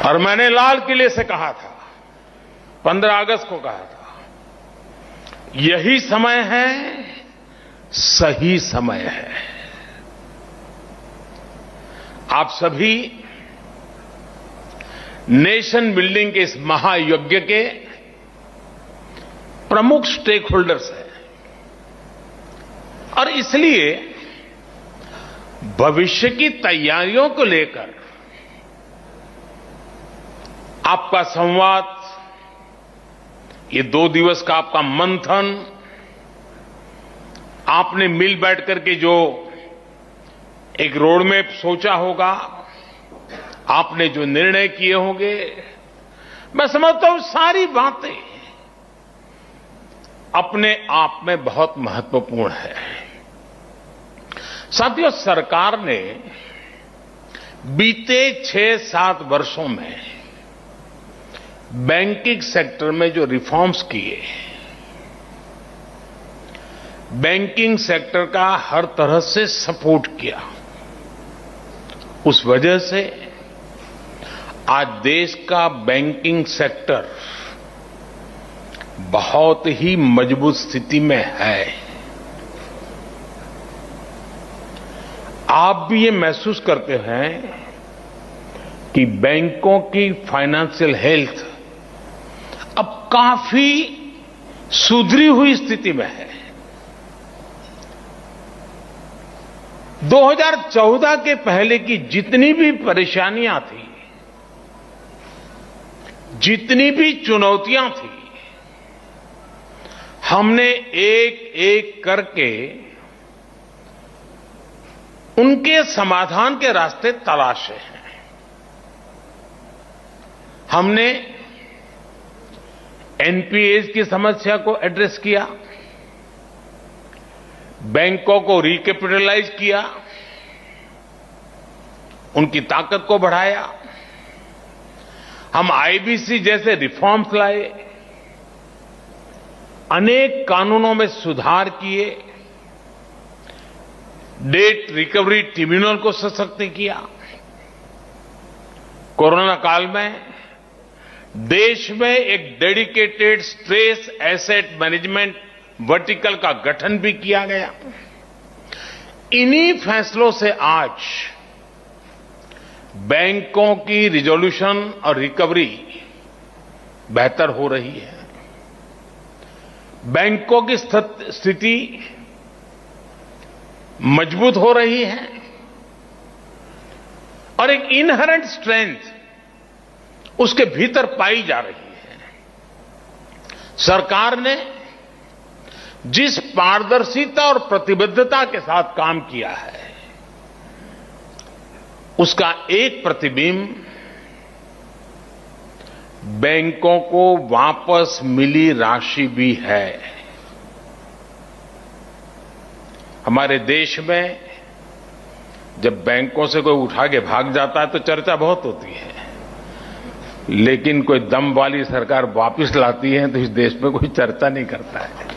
और मैंने लाल किले से कहा था, 15 अगस्त को कहा था, यही समय है, सही समय है। आप सभी नेशन बिल्डिंग के इस महायज्ञ के प्रमुख स्टेक होल्डर्स हैं और इसलिए भविष्य की तैयारियों को लेकर आपका संवाद, ये 2 दिवस का आपका मंथन, आपने मिल बैठ करके जो एक रोड मैप सोचा होगा, आपने जो निर्णय किए होंगे, मैं समझता हूं सारी बातें अपने आप में बहुत महत्वपूर्ण है। साथियों, सरकार ने बीते 6-7 वर्षों में बैंकिंग सेक्टर में जो रिफॉर्म्स किए, बैंकिंग सेक्टर का हर तरह से सपोर्ट किया, उस वजह से आज देश का बैंकिंग सेक्टर बहुत ही मजबूत स्थिति में है। आप भी ये महसूस करते हैं कि बैंकों की फाइनेंशियल हेल्थ अब काफी सुधरी हुई स्थिति में है। 2014 के पहले की जितनी भी परेशानियां थी, जितनी भी चुनौतियां थी, हमने एक एक करके उनके समाधान के रास्ते तलाशे हैं। हमने एनपीएस की समस्या को एड्रेस किया, बैंकों को रिकैपिटलाइज किया, उनकी ताकत को बढ़ाया, हम आईबीसी जैसे रिफॉर्म्स लाए, अनेक कानूनों में सुधार किए, डेट रिकवरी ट्रिब्यूनल को सशक्त किया। कोरोना काल में देश में एक dedicated stress asset management vertical का गठन भी किया गया। इन्हीं फैसलों से आज बैंकों की रिजोल्यूशन और रिकवरी बेहतर हो रही है। बैंकों की स्थिति मजबूत हो रही है और एक इनहेरेंट स्ट्रेंथ उसके भीतर पाई जा रही है। सरकार ने जिस पारदर्शिता और प्रतिबद्धता के साथ काम किया है, उसका एक प्रतिबिंब बैंकों को वापस मिली राशि भी है। हमारे देश में जब बैंकों से कोई उठा के भाग जाता है तो चर्चा बहुत होती है, लेकिन कोई दम वाली सरकार वापस लाती है तो इस देश में कोई चर्चा नहीं करता है।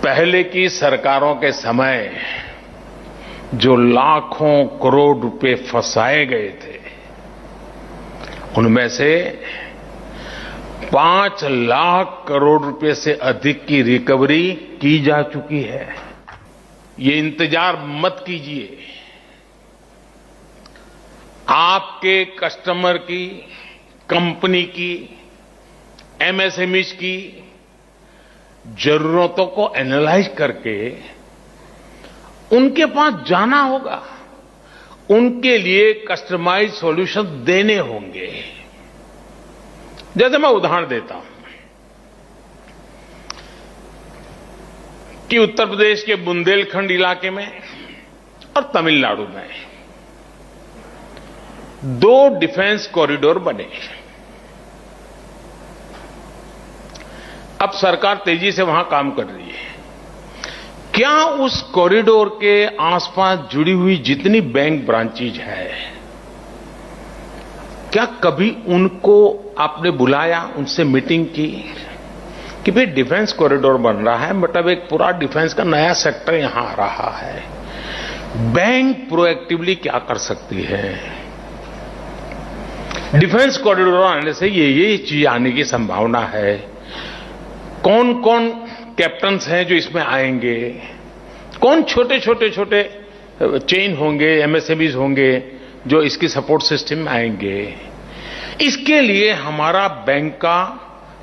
पहले की सरकारों के समय जो लाखों करोड़ रुपए फंसाए गए थे, उनमें से 5 लाख करोड़ रुपए से अधिक की रिकवरी की जा चुकी है। ये इंतजार मत कीजिए। आपके कस्टमर की, कंपनी की, एमएसएमईज की जरूरतों को एनालाइज करके उनके पास जाना होगा, उनके लिए कस्टमाइज सॉल्यूशन देने होंगे। जैसे मैं उदाहरण देता हूं कि उत्तर प्रदेश के बुंदेलखंड इलाके में और तमिलनाडु में 2 डिफेंस कॉरिडोर बने। अब सरकार तेजी से वहां काम कर रही है। क्या उस कॉरिडोर के आसपास जुड़ी हुई जितनी बैंक ब्रांचेज है, क्या कभी उनको आपने बुलाया, उनसे मीटिंग की कि भाई डिफेंस कॉरिडोर बन रहा है, मतलब एक पूरा डिफेंस का नया सेक्टर यहां आ रहा है, बैंक प्रोएक्टिवली क्या कर सकती है। डिफेंस कॉरिडोर आने से ये चीज आने की संभावना है। कौन कौन कैप्टन्स हैं जो इसमें आएंगे, कौन छोटे चेन होंगे, एमएसएमईज होंगे जो इसकी सपोर्ट सिस्टम में आएंगे। इसके लिए हमारा बैंक का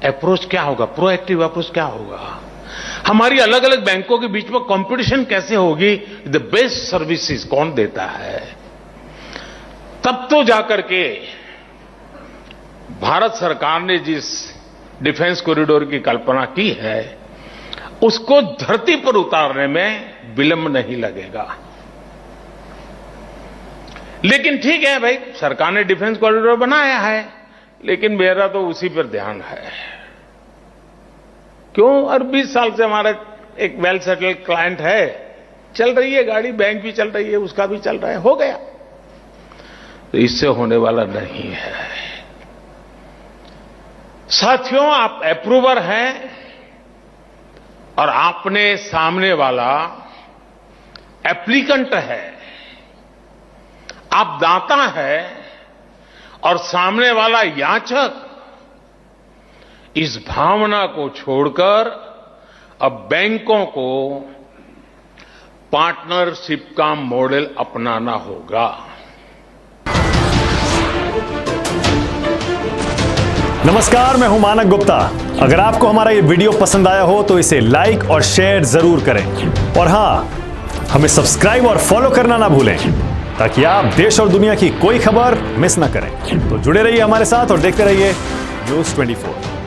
अप्रोच क्या होगा, प्रोएक्टिव अप्रोच क्या होगा, हमारी अलग अलग बैंकों के बीच में कंपटीशन कैसे होगी, द बेस्ट सर्विसेज कौन देता है। तब तो जाकर के भारत सरकार ने जिस डिफेंस कॉरिडोर की कल्पना की है उसको धरती पर उतारने में विलंब नहीं लगेगा। लेकिन ठीक है भाई, सरकार ने डिफेंस कॉरिडोर बनाया है, लेकिन मेरा तो उसी पर ध्यान है। क्यों? और 20 साल से हमारा एक वेल सेटल्ड क्लाइंट है, चल रही है गाड़ी, बैंक भी चल रही है, उसका भी चल रहा है, हो गया। तो इससे होने वाला नहीं है। साथियों, आप अप्रूवर हैं और आपने सामने वाला एप्लीकेंट है। आप दाता है और सामने वाला याचक। इस भावना को छोड़कर अब बैंकों को पार्टनरशिप का मॉडल अपनाना होगा। नमस्कार, मैं हूं मानक गुप्ता। अगर आपको हमारा ये वीडियो पसंद आया हो तो इसे लाइक और शेयर जरूर करें, और हां, हमें सब्सक्राइब और फॉलो करना ना भूलें ताकि आप देश और दुनिया की कोई खबर मिस ना करें। तो जुड़े रहिए हमारे साथ और देखते रहिए न्यूज़ 24।